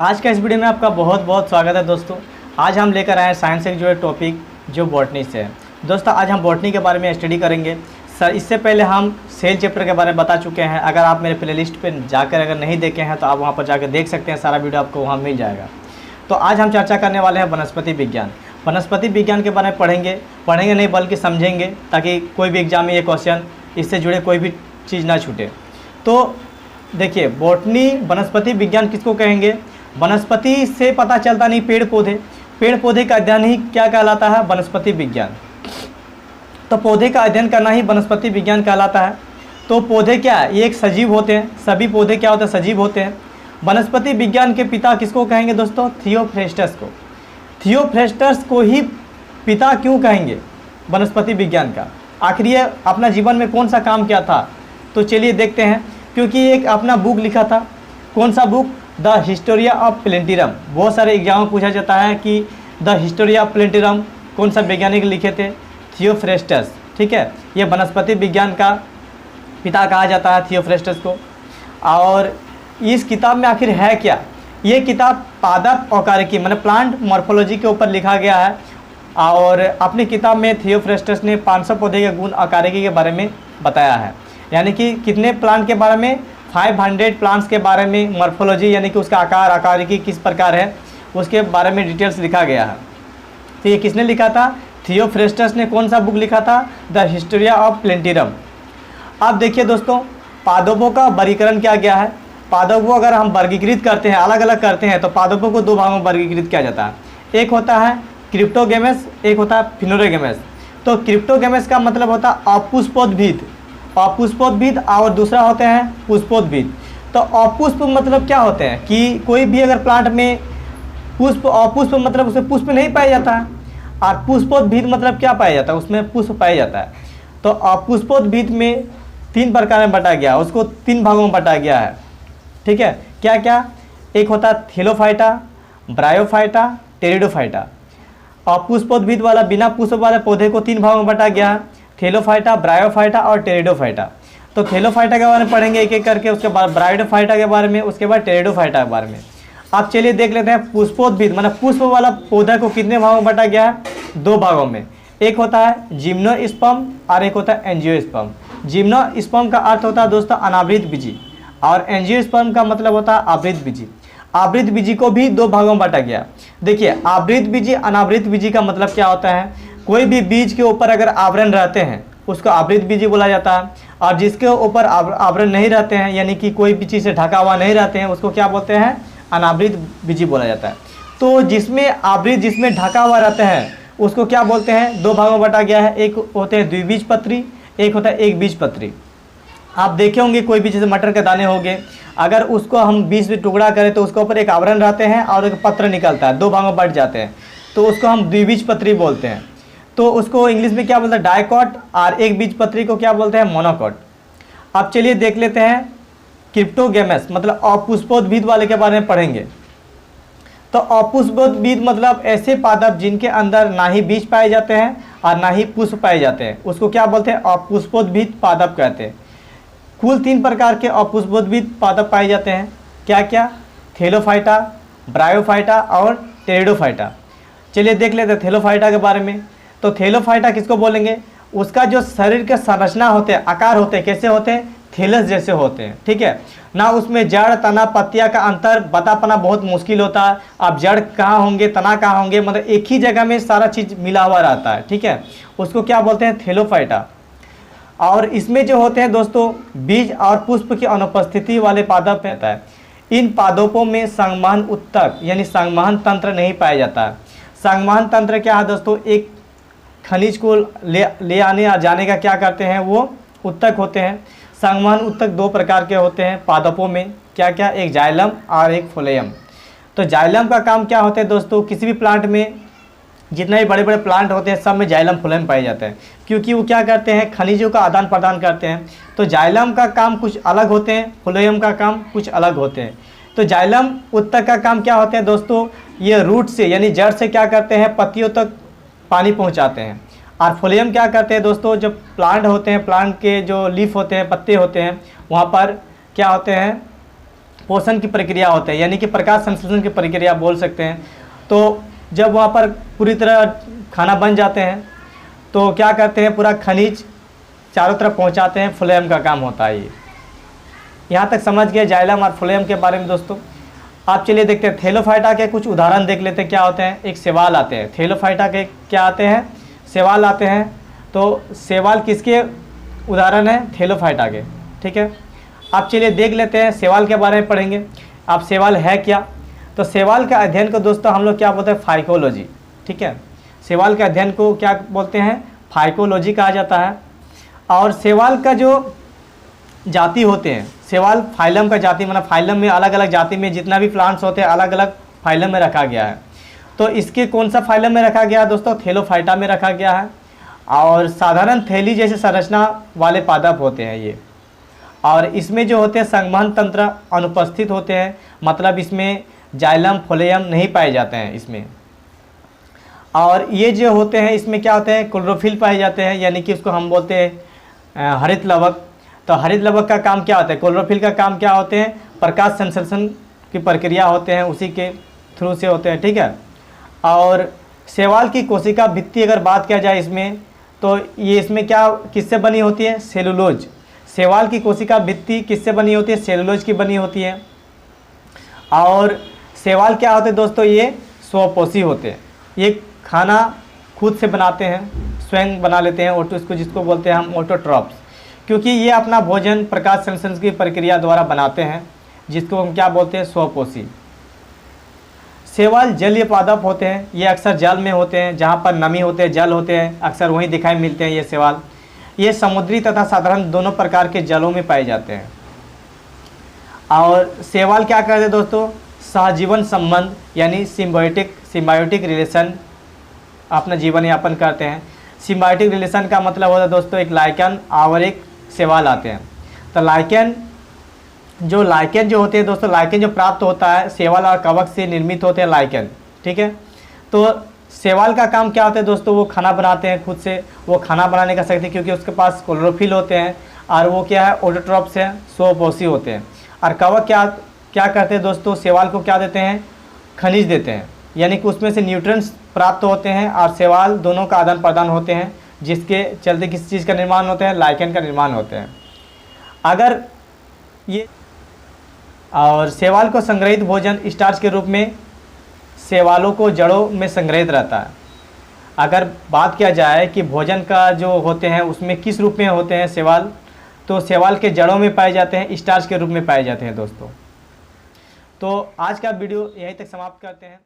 आज का इस वीडियो में आपका बहुत बहुत स्वागत है दोस्तों। आज हम लेकर आए हैं साइंस से जुड़े टॉपिक जो बॉटनी से है। दोस्तों आज हम बॉटनी के बारे में स्टडी करेंगे। सर इससे पहले हम सेल चैप्टर के बारे में बता चुके हैं। अगर आप मेरे प्लेलिस्ट पे जाकर अगर नहीं देखे हैं तो आप वहां पर जाकर देख सकते हैं, सारा वीडियो आपको वहाँ मिल जाएगा। तो आज हम चर्चा करने वाले हैं वनस्पति विज्ञान। वनस्पति विज्ञान के बारे में पढ़ेंगे नहीं बल्कि समझेंगे, ताकि कोई भी एग्जाम में ये क्वेश्चन इससे जुड़े कोई भी चीज़ ना छूटे। तो देखिए, बॉटनी वनस्पति विज्ञान किसको कहेंगे? वनस्पति से पता चलता नहीं, पेड़ पौधे का अध्ययन ही क्या कहलाता है? वनस्पति विज्ञान। तो पौधे का अध्ययन करना ही वनस्पति विज्ञान कहलाता है। तो पौधे क्या है? ये एक सजीव होते हैं। सभी पौधे क्या होते हैं? सजीव होते हैं। वनस्पति विज्ञान के पिता किसको कहेंगे दोस्तों? थियोफ्रेस्टस को। थियोफ्रेस्टस को ही पिता क्यों कहेंगे वनस्पति विज्ञान का? आखिर ये अपना जीवन में कौन सा काम किया था? तो चलिए देखते हैं। क्योंकि एक अपना बुक लिखा था। कौन सा book? The Historia of Plantarum. बहुत सारे एग्जाम में पूछा जाता है कि द हिस्टोरिया ऑफ प्लेंटिरम कौन सा वैज्ञानिक लिखे थे? थियोफ्रेस्टस। ठीक है, ये वनस्पति विज्ञान का पिता कहा जाता है थियोफ्रेस्टस को। और इस किताब में आखिर है क्या? ये किताब पादप औकारिकी मतलब प्लांट मॉर्फोलॉजी के ऊपर लिखा गया है। और अपनी किताब में थियोफ्रेस्टस ने 500 पौधे के गुण औकारिकी के बारे में बताया है। यानी कि कितने प्लांट के बारे में? 500 प्लांट्स के बारे में मॉर्फोलॉजी, यानी कि उसका आकार आकारिकी किस प्रकार है उसके बारे में डिटेल्स लिखा गया है। तो ये किसने लिखा था? थियोफ्रेस्टस ने। कौन सा बुक लिखा था? The Historia of Plantarum. अब देखिए दोस्तों, पादपों का वर्गीकरण क्या गया है। पादपों को अगर हम वर्गीकृत करते हैं, अलग अलग करते हैं, तो पादपों को दो भागों में वर्गीकृत किया जाता है। एक होता है क्रिप्टोगेमस, एक होता है फिनोरेगेमस। तो क्रिप्टोगेमस का मतलब होता है अपुष्पोद्भिद, अपुष्पोद्भिद, और दूसरा होते हैं पुष्पोद्भिद। तो अपुष्प मतलब क्या होते हैं कि कोई भी अगर प्लांट में पुष्प, अपुष्प मतलब उसमें पुष्प नहीं पाया जाता है। और पुष्पोद्भिद मतलब क्या पाया जाता है? उसमें पुष्प पाया जाता है। तो अपुष्पोद्भिद में 3 प्रकार में बांटा गया, उसको 3 भागों में बांटा गया है। ठीक है, क्या क्या? एक होता है थेलोफाइटा, ब्रायोफाइटा, टेरिडोफाइटा। अपुष्पोद्भिद वाला बिना पुष्प वाले पौधे को 3 भागों में बांटा गया है, थेलोफाइटा, ब्रायोफाइटा और टेरिडोफाइटा। तो थेलोफाइटा के बारे में पढ़ेंगे एक एक करके, उसके बाद ब्रायोफाइटा के बारे में, उसके बाद टेरिडोफाइटा के बारे में। आप चलिए देख लेते हैं। पुष्पोद्भिद मतलब पुष्प वाला पौधा को कितने भागों में बांटा गया है? 2 भागों में। एक होता है जिम्नोस्पर्म और एक होता है एंजियोस्पर्म। जिम्नोस्पर्म का अर्थ होता है दोस्तों अनावृत बीजी, और एंजियोस्पर्म का मतलब होता है आवृत बीजी। आवृत बीजी को भी 2 भागों में बांटा गया। देखिए, आवृत बीजी अनावृत बीजी का मतलब क्या होता है? कोई भी बीज के ऊपर अगर आवरण रहते हैं उसको आवृत बीजी बोला जाता है, और जिसके ऊपर आवरण नहीं रहते हैं, यानी कि कोई भी चीज़ से ढका हुआ नहीं रहते हैं, उसको क्या बोलते हैं? अनावृत बीजी बोला जाता है। तो जिसमें आवृत, जिसमें ढका हुआ रहता है, उसको क्या बोलते हैं? 2 भागों में बांटा गया है। एक होते हैं द्विबीजपत्री, एक होता है एक बीजपत्री। आप देखे होंगे कोई भी जैसे मटर के दाने होंगे, अगर उसको हम बीज में टुकड़ा करें तो उसके ऊपर एक आवरण रहते हैं और एक पत्र निकलता है, 2 भागों में बट जाते हैं, तो उसको हम द्विबीजपत्री बोलते हैं। तो उसको इंग्लिश में क्या बोलते हैं? डाइकॉट। और एक बीजपत्री को क्या बोलते हैं? मोनोकॉट। अब चलिए देख लेते हैं क्रिप्टोगेमस मतलब अपुष्पोद्भिद वाले के बारे में पढ़ेंगे। तो अपुष्पोद्भिद मतलब ऐसे पादप जिनके अंदर ना ही बीज पाए जाते हैं और ना ही पुष्प पाए जाते हैं, उसको क्या बोलते हैं? अपुष्पोद्भिद पादप कहते हैं। कुल 3 प्रकार के अपुष्पोद्भिद पादप पाए जाते हैं। क्या क्या? थेलोफाइटा, ब्रायोफाइटा और टेरिडोफाइटा। चलिए देख लेते हैं थेलोफाइटा के बारे में। तो थेलोफाइटा किसको बोलेंगे? उसका जो शरीर के संरचना होते हैं, आकार होते हैं, कैसे होते हैं? थैलस जैसे होते हैं। ठीक है ना, उसमें जड़, तना, पत्तियां का अंतर बता पाना बहुत मुश्किल होता है। आप जड़ कहाँ होंगे, तना कहाँ होंगे, मतलब एक ही जगह में सारा चीज़ मिला हुआ रहता है। ठीक है, उसको क्या बोलते हैं? थेलोफाइटा। और इसमें जो होते हैं दोस्तों बीज और पुष्प की अनुपस्थिति वाले पादप रहता है। इन पादपों में संवहन उत्तक यानी संवहन तंत्र नहीं पाया जाता है। संवहन तंत्र क्या है दोस्तों? एक खनिज को ले आने या जाने का क्या करते हैं? वो उत्तक होते हैं। संवहन उत्तक 2 प्रकार के होते हैं पादपों में। क्या क्या? एक जाइलम और एक फ्लोएम। तो जाइलम का काम क्या होता है दोस्तों? किसी भी प्लांट में जितने भी बड़े बड़े प्लांट होते हैं सब में जाइलम फ्लोएम पाए जाते हैं, क्योंकि वो क्या करते हैं? खनिजों का आदान प्रदान करते हैं। तो जाइलम का काम कुछ अलग होते हैं, फ्लोएम का काम कुछ अलग होते हैं। तो जाइलम उत्तक का काम क्या होते हैं दोस्तों? ये रूट से यानी जड़ से क्या करते हैं? पत्तियों तक पानी पहुंचाते हैं। और फ्लोएम क्या करते हैं दोस्तों? जब प्लांट होते हैं, प्लांट के जो लीफ होते हैं, पत्ते होते हैं, वहाँ पर क्या होते हैं? पोषण की प्रक्रिया होते हैं, यानी कि प्रकाश संश्लेषण की प्रक्रिया बोल सकते हैं। तो जब वहाँ पर पूरी तरह खाना बन जाते हैं तो क्या करते हैं, पूरा खनिज चारों तरफ पहुँचाते हैं, फ्लोएम का काम होता है ये। यहाँ तक समझ गए जाइलम और फ्लोएम के बारे में दोस्तों। आप चलिए देखते हैं थैलोफाइटा के कुछ उदाहरण देख लेते हैं क्या होते हैं। एक शैवाल आते हैं, थैलोफाइटा के क्या आते हैं, शैवाल आते हैं। तो शैवाल किसके उदाहरण है, थैलोफाइटा के, ठीक है। आप चलिए देख लेते हैं शैवाल के बारे में पढ़ेंगे। आप शैवाल है क्या, तो शैवाल का अध्ययन को दोस्तों हम लोग क्या बोलते हैं, फाइकोलॉजी, ठीक है। शैवाल के अध्ययन को क्या बोलते हैं, फाइकोलॉजी कहा जाता है। और शैवाल का जो जाति होते हैं, शैवाल फाइलम का जाति, मतलब फाइलम में अलग अलग जाति में जितना भी प्लांट्स होते हैं अलग अलग फाइलम में रखा गया है। तो इसके कौन सा फाइलम में रखा गया है दोस्तों, थैलोफाइटा में रखा गया है। और साधारण थैली जैसे संरचना वाले पादप होते हैं ये। और इसमें जो होते हैं संवहन तंत्र अनुपस्थित होते हैं, मतलब इसमें जाइलम फ्लोएम नहीं पाए जाते हैं इसमें। और ये जो होते हैं इसमें क्या होते हैं, क्लोरोफिल पाए जाते हैं, यानी कि उसको हम बोलते हैं हरित लवक। तो हरित लवक का काम क्या होता है, क्लोरोफिल का काम क्या होते हैं, प्रकाश संश्लेषण की प्रक्रिया होते हैं, उसी के थ्रू से होते हैं, ठीक है। और शैवाल की कोशिका भित्ति अगर बात किया जाए इसमें, तो ये इसमें क्या किससे बनी होती है, सेलुलोज। शैवाल की कोशिका भित्ति किससे बनी होती है, सेलुलोज की बनी होती है। और शैवाल क्या होते हैं दोस्तों, ये स्वपोषी होते हैं, ये खाना खुद से बनाते हैं, स्वयं बना लेते हैं, ऑटो इसको जिसको बोलते हैं हम ऑटोट्रॉप्स, क्योंकि ये अपना भोजन प्रकाश संश्लेषण की प्रक्रिया द्वारा बनाते हैं, जिसको हम क्या बोलते हैं, स्वपोषी। शैवाल जलीय पादप होते हैं, ये अक्सर जल में होते हैं, जहाँ पर नमी होते हैं, जल होते हैं, अक्सर वहीं दिखाई मिलते हैं ये शैवाल। ये समुद्री तथा साधारण दोनों प्रकार के जलों में पाए जाते हैं। और शैवाल क्या करते हैं दोस्तों, सहजीवन संबंध यानी सिम्बायोटिक रिलेशन अपना जीवन यापन करते हैं। सिम्बायोटिक रिलेशन का मतलब होता है दोस्तों, एक लाइकेन और एक शैवाल आते हैं। तो लाइकेन जो होते हैं दोस्तों, लाइकेन जो प्राप्त होता है शैवाल और कवक से निर्मित होते हैं लाइकेन, ठीक है। तो शैवाल का काम क्या होता है दोस्तों, वो खाना बनाते हैं खुद से, वो खाना बनाने का शक्ति, क्योंकि उसके पास क्लोरोफिल होते हैं और वो क्या है, ऑटोट्रॉप्स हैं, स्वपोषी होते हैं। और कवक क्या करते हैं दोस्तों, शैवाल को क्या देते हैं, खनिज देते हैं, यानी कि उसमें से न्यूट्रिएंट्स प्राप्त होते हैं और शैवाल दोनों का आदान प्रदान होते हैं, जिसके चलते किस चीज़ का निर्माण होता है, लाइकेन का निर्माण होते हैं। अगर ये और शैवाल को संग्रहित भोजन स्टार्च के रूप में शैवालों को जड़ों में संग्रहित रहता है। अगर बात किया जाए कि भोजन का जो होते हैं उसमें किस रूप में होते हैं शैवाल, तो शैवाल के जड़ों में पाए जाते हैं, स्टार्च के रूप में पाए जाते हैं दोस्तों। तो आज का वीडियो यहीं तक समाप्त करते हैं।